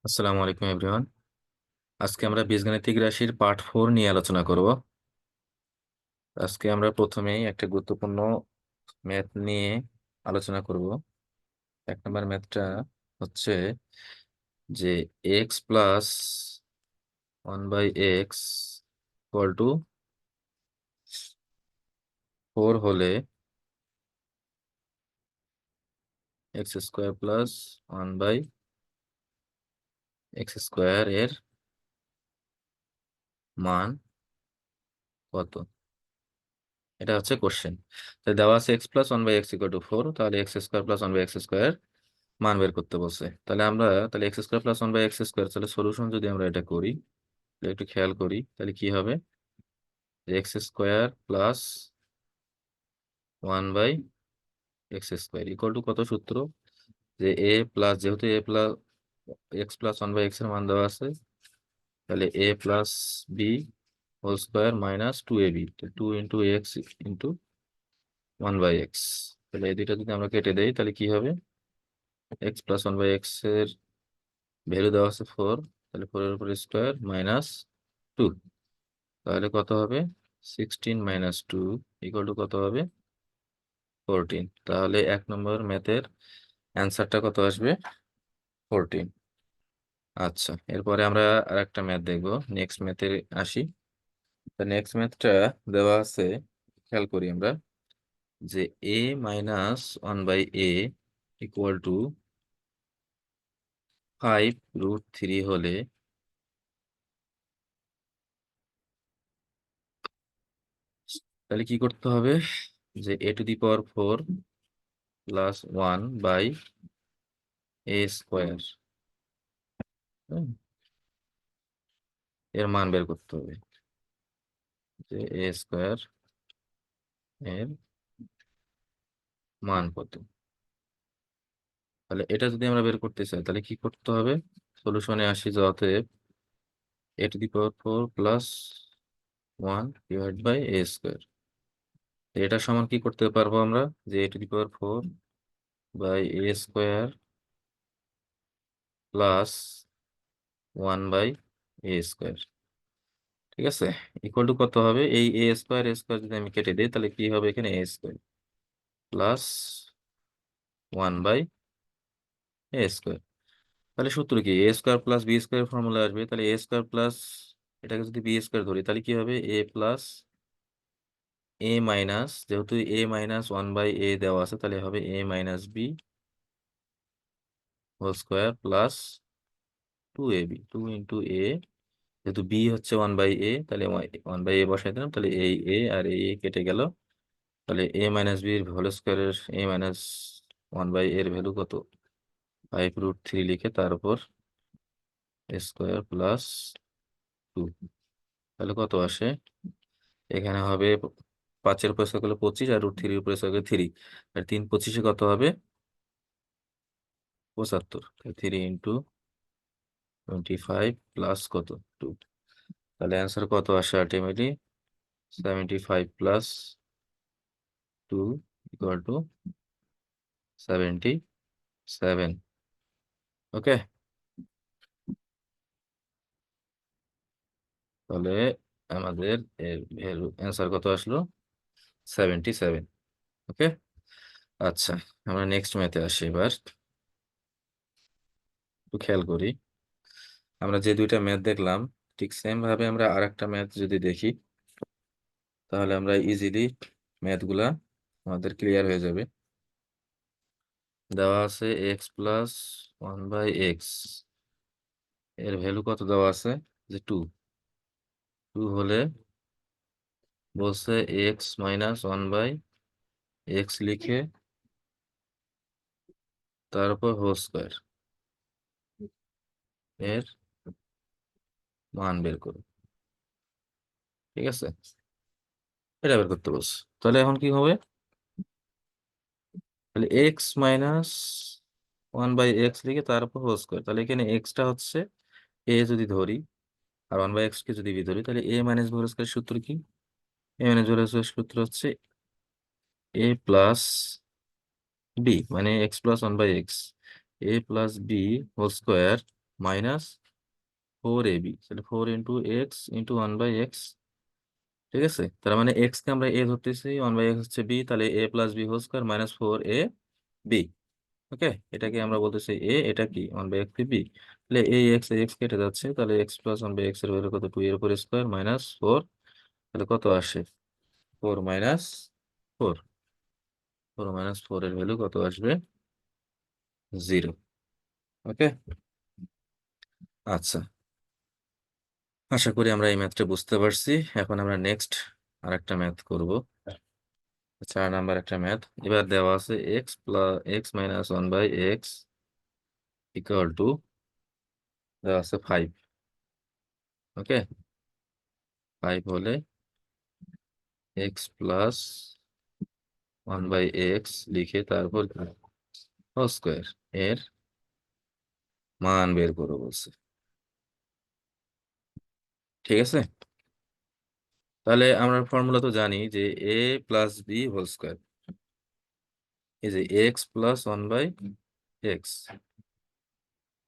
আসসালামু আলাইকুম এভরিওয়ান। আজকে আমরা বীজগাণিতিক রাশির পার্ট 4 নিয়ে আলোচনা করব। আজকে আমরা প্রথমেই একটা গুরুত্বপূর্ণ ম্যাথ নিয়ে আলোচনা করব। এক নম্বর ম্যাথটা হচ্ছে যে x plus 1/x equal to 4 হলে এক্স স্কোয়ার প্লাস 1/x² এর মান কত? এটা হচ্ছে কোশ্চেন। দেওয়া আছে x plus 1/x equal to 4, তাহলে এক্স স্কোয়ার প্লাস 1/x² মান বের করতে বলছে। তাহলে এক্স স্কোয়ার প্লাস 1/x², তাহলে সলিউশন যদি আমরা এটা করি, তাহলে একটু খেয়াল করি, তাহলে কি হবে? X square plus 1/x² equal to কত? সূত্র যে যেহেতু এক্স প্লাস 1/x এর মান দেওয়া আছে, তাহলে a plus B whole square minus 2ab, 2 × x into 1/x। তাহলে এই দুইটা যদি আমরা কেটে দেই, তাহলে কি হবে? এক্স প্লাস 1/x এর ভ্যালু দেওয়া আছে 4, তাহলে 4 এর উপর স্কোয়ার মাইনাস 2, তাহলে কত হবে? 16 মাইনাস 2 ইকুয়াল টু কত হবে? 14। তাহলে 1 নম্বর ম্যাথের অ্যান্সারটা কত আসবে? 14। আচ্ছা, এরপরে আমরা আর একটা ম্যাথ দেখবো। নেক্সট ম্যাথে আসি। নেক্সট ম্যাথটা দেওয়া আছে, খেয়াল করি আমরা, যে a minus 1/a equal to 5√3 হলে তাহলে কি করতে হবে? যে a⁴ প্লাস 1/a² এর মান বের করতে হবে, যে a² এর মান কত। তাহলে এটা যদি আমরা বের করতে চাই, তাহলে কি করতে হবে? সলিউশনে আসি, যে অতএব a⁴ প্লাস 1/a², এটা সমান কি করতে পারবো আমরা? যে a⁴/a² প্লাস 1/a², ঠিক আছে, ইকুয়াল টু কত হবে? এই a² যদি আমি কেটে দিই, তাহলে কি হবে? এখানে a² প্লাস 1/a²। তাহলে সূত্র কি? a² প্লাস b² ফর্মুলা আসবে। তাহলে a² প্লাস, এটাকে যদি b² ধরি, তাহলে কি হবে? a প্লাস a মাইনাস, যেহেতু a মাইনাস 1/a দেওয়া আছে, তাহলে হবে a minus b whole square plus 2ab, 2 × a, যেহেতু b হচ্ছে 1/a, তাহলে 1/a বসাই দিলাম, তাহলে এই a আর এই a কেটে গেল। তাহলে a মাইনাস b হোল স্কোয়ারের a মাইনাস 1/a এর ভ্যালু কত? 5√3 লিখে তার উপর স্কোয়ার প্লাস 2, তাহলে কত আসে? এখানে হবে 5-এর উপর স্কোয়ার করলে 25, আর √3 উপর স্কোয়ার করলে 3, আর 3×25 কত হবে? 75। 3 × 25 প্লাস কত? 2। তাহলে অ্যান্সার কত আসে? Ultimately 75 plus 2 equal to 77। ওকে, তাহলে আমাদের এর ভ্যালু অ্যান্সার কত আসলো? 77। ওকে, আচ্ছা, আমরা নেক্সট ম্যাথে আসি। এবার একটু খেয়াল করি, আমরা যে দুইটা ম্যাথ দেখলাম, ঠিক সেম ভাবে আমরা আরেকটা ম্যাথ যদি দেখি, তাহলে আমরা ইজিলি ম্যাথগুলা আমাদের ক্লিয়ার হয়ে যাবে। দেওয়া আছে এক্স প্লাস 1/x এর ভ্যালু কত দেওয়া আছে? যে 2 হলে বলছে এক্স মাইনাস 1/x লিখে তারপর হোল স্কোয়ার এর মান বের করো, ঠিক আছে, এটা বের করতে বলছে। তাহলে এখন কি হবে? তাহলে এক্স মাইনাস 1/x লিখে তারপর হোল স্কোয়ার, তাহলে এখানে এক্সটা হচ্ছে এ যদি ধরি, আর 1/x কে যদি বি ধরি, তাহলে A minus B whole square সূত্র কি? A minus B whole square সূত্র হচ্ছে এ প্লাস বি, মানে X plus 1/x, A plus B whole square minus 4ab, তাহলে 4 × x × 1/x। ঠিক আছে, তার মানে এক্স কে আমরা এ ধরতেছি, 1/x হচ্ছে বি, তাহলে a+b² মাইনাস 4ab। ওকে, এটাকে আমরা বলতেছি এ, এটা কি 1/x কি বি। তাহলে এই এক্স কেটে যাচ্ছে, তাহলে x+1/x এর ভ্যালু কত, 2 এর উপর স্কোয়ার মাইনাস 4। তাহলে কত আসে, 4 - 4। 4 - 4 এর ভ্যালু কত আসবে, 0। ওকে, আচ্ছা, আশা করি আমরা এই ম্যাথটা বুঝতে পারছি। এখন আমরা নেক্সট আরেকটা ম্যাথ করব, 4 নাম্বার একটা ম্যাথ। এবার দেওয়া আছে x - 1/x ইকুয়াল টু, দেওয়া আছে 5। ওকে, 5 হলে x+1/x লিখে তারপর হোল স্কোয়ার এর মান বের করো বলছে। ঠিক আছে, তাহলে আমরা ফর্মুলা তো জানি যে a+b² এই যে x+1/x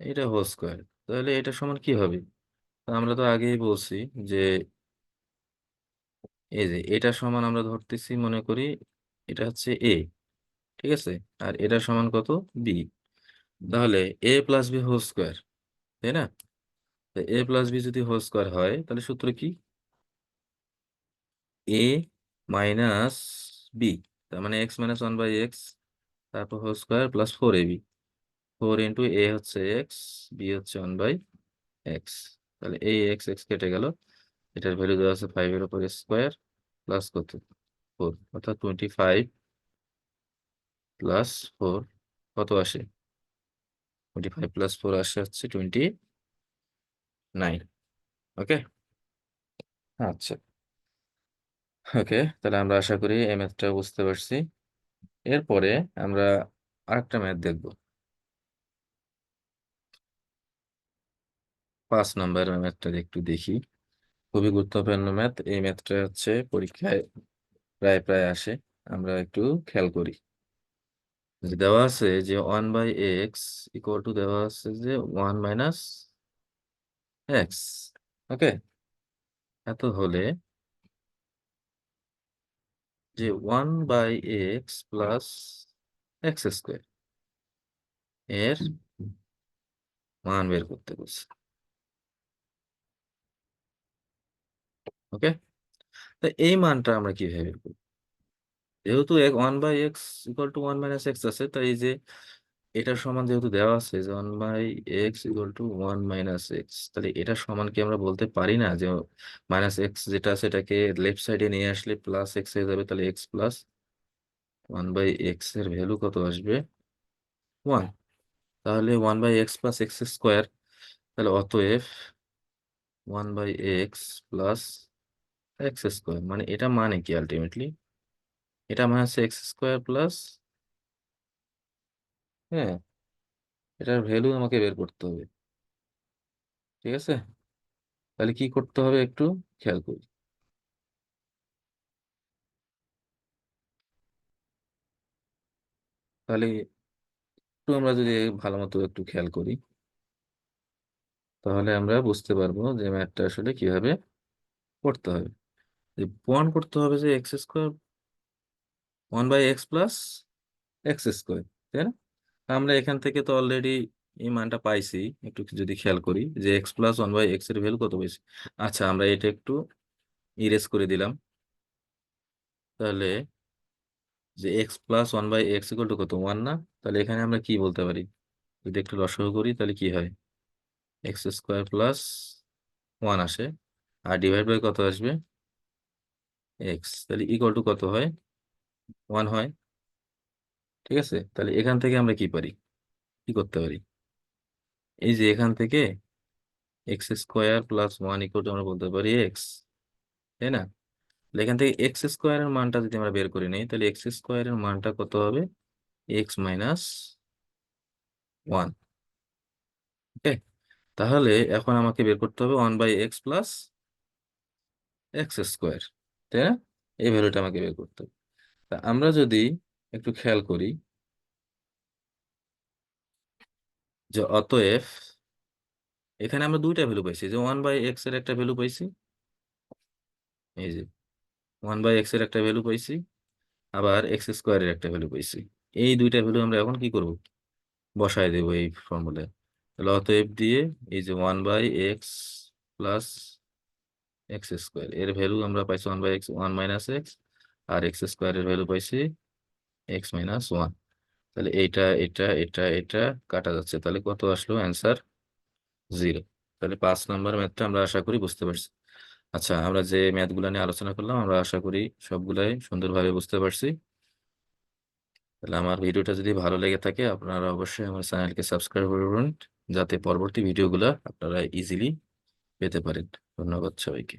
এটা হোল স্কোয়ার, তাহলে এটা সমান কি হবে। তা আমরা তো আগেই বলছি যে এই যে এটা সমান আমরা ধরতেছি, মনে করি এটা হচ্ছে a। ঠিক আছে, আর এটা সমান কত, b। তাহলে a+b², তাই না। a+b যদি হোল স্কোয়ার হয় তাহলে সূত্র কি, a মাইনাস বি, তার মানে x - 1/x তারপর whole square plus 4ab। 4 × a হচ্ছে এক্স, বি হচ্ছে 1/x। তাহলে এই এক্স এক্স কেটে গেল, এটার ভ্যালু দেওয়া আছে 5 এর উপর স্কোয়ার প্লাস কত, 4, অর্থাৎ 25 প্লাস 4 কত আসে, 25 প্লাস 4 আসে হচ্ছে 29। ওকে, আচ্ছা, ওকে, তাহলে আমরা আশা করি এই ম্যাথটা বুঝতে পারছি। এরপরে আমরা আরেকটা ম্যাথ দেখব, 5 নাম্বার ম্যাথটা একটু দেখি। খুবই গুরুত্বপূর্ণ ম্যাথ, এই ম্যাথটা হচ্ছে পরীক্ষায় প্রায় প্রায় আসে। আমরা একটু খেয়াল করি, যে দেওয়া আছে যে 1/x ইকুয়াল টু, দেওয়া আছে যে 1 - x। ওকে, এত হলে যে 1/x প্লাস x² এর মান বের করতে বলছে। ওকে, তো এই মানটা আমরা কিভাবে বের করব, যেহেতু 1/x ইকুয়াল টু 1 - x আছে, তাই এই যে এটার সমান যেহেতু দেওয়া আছে যে 1/x ইকুয়াল টু 1 - x, তাহলে এটার সমান কি আমরা বলতে পারি না যে -x যেটা আছে এটাকে লেফট সাইডে নিয়ে আসলে +x হয়ে যাবে, তাহলে x+1/x এর ভ্যালু কত আসবে, 1। তাহলে 1/x প্লাস x², তাহলে অতএব 1/x প্লাস x², মানে এটা মানে কি আলটিমেটলি, এটা মানে হচ্ছে x² প্লাস, হ্যাঁ, এটার ভ্যালু আমাকে বের করতে হবে। ঠিক আছে, তাহলে কি করতে হবে একটু খেয়াল করি। তাহলে একটু আমরা যদি ভালো মতো একটু খেয়াল করি, তাহলে আমরা বুঝতে পারবো যে ম্যাথটা আসলে কিভাবে করতে হবে। যে প্রমাণ করতে হবে যে x², 1/x প্লাস x², তাই না। আমরা এখান থেকে তো অলরেডি এই মানটা পাইছি, একটু যদি খেয়াল করি যে x+1/x এর ভ্যালু কত পাইছি। আচ্ছা, আমরা এটা একটু ইরেজ করে দিলাম, তাহলে যে x+1/x ইকুয়াল টু কত, 1 না। তাহলে এখানে আমরা কি বলতে পারি, যদি একটু লসাগু করি তাহলে কি হয়, x² প্লাস 1 আসে, আর ডিভাইড বাই কত আসবে, x, তাহলে ইকুয়াল টু কত হয়, 1 হয়। ঠিক আছে, তাহলে এখান থেকে আমরা কি পারি, কি করতে পারি, এই যে এখান থেকে x² প্লাস 1 ইকুয়াল টু আমরা বলতে পারি x, তাই না। তাহলে এখান থেকে x² এর মানটা যদি আমরা বের করে নিই, তাহলে x² এর মানটা কত হবে, x মাইনাস 1। ওকে, তাহলে এখন আমাকে বের করতে হবে 1/x প্লাস x², তাই না, এই ভ্যালুটা আমাকে বের করতে হবে। তা আমরা যদি একটু খেয়াল করি, যে অতএব এখানে আমরা দুইটা ভ্যালু পাইছি, যে 1/x এর একটা ভ্যালু পাইছি, এই যে 1/x এর একটা ভ্যালু পাইছি, আবার এক্স স্কোয়ারের একটা ভ্যালু পাইছি। এই দুইটা ভ্যালু আমরা এখন কি করব, বসায় দেবো এই ফর্মুলায়। তাহলে অতএব দিয়ে এই যে 1/x প্লাস এক্স স্কোয়ার এর ভ্যালু আমরা পাইছি 1/x 1 - x, আর এক্স স্কোয়ারের ভ্যালু পাইছি x - 1। তাহলে এইটা এটা এটা এটা কাটা যাচ্ছে, তাহলে কত আসলো অ্যান্সার? 0। তাহলে 5 নম্বর ম্যাথটা আমরা আশা করি বুঝতে পারছি। আচ্ছা, আমরা যে ম্যাথগুলো নিয়ে আলোচনা করলাম আমরা আশা করি সবগুলাই সুন্দরভাবে বুঝতে পারছি। তাহলে আমার ভিডিওটা যদি ভালো লেগে থাকে আপনারা অবশ্যই আমার চ্যানেলকে সাবস্ক্রাইব করবেন, যাতে পরবর্তী ভিডিওগুলো আপনারা ইজিলি পেতে পারেন। ধন্যবাদ সবাইকে।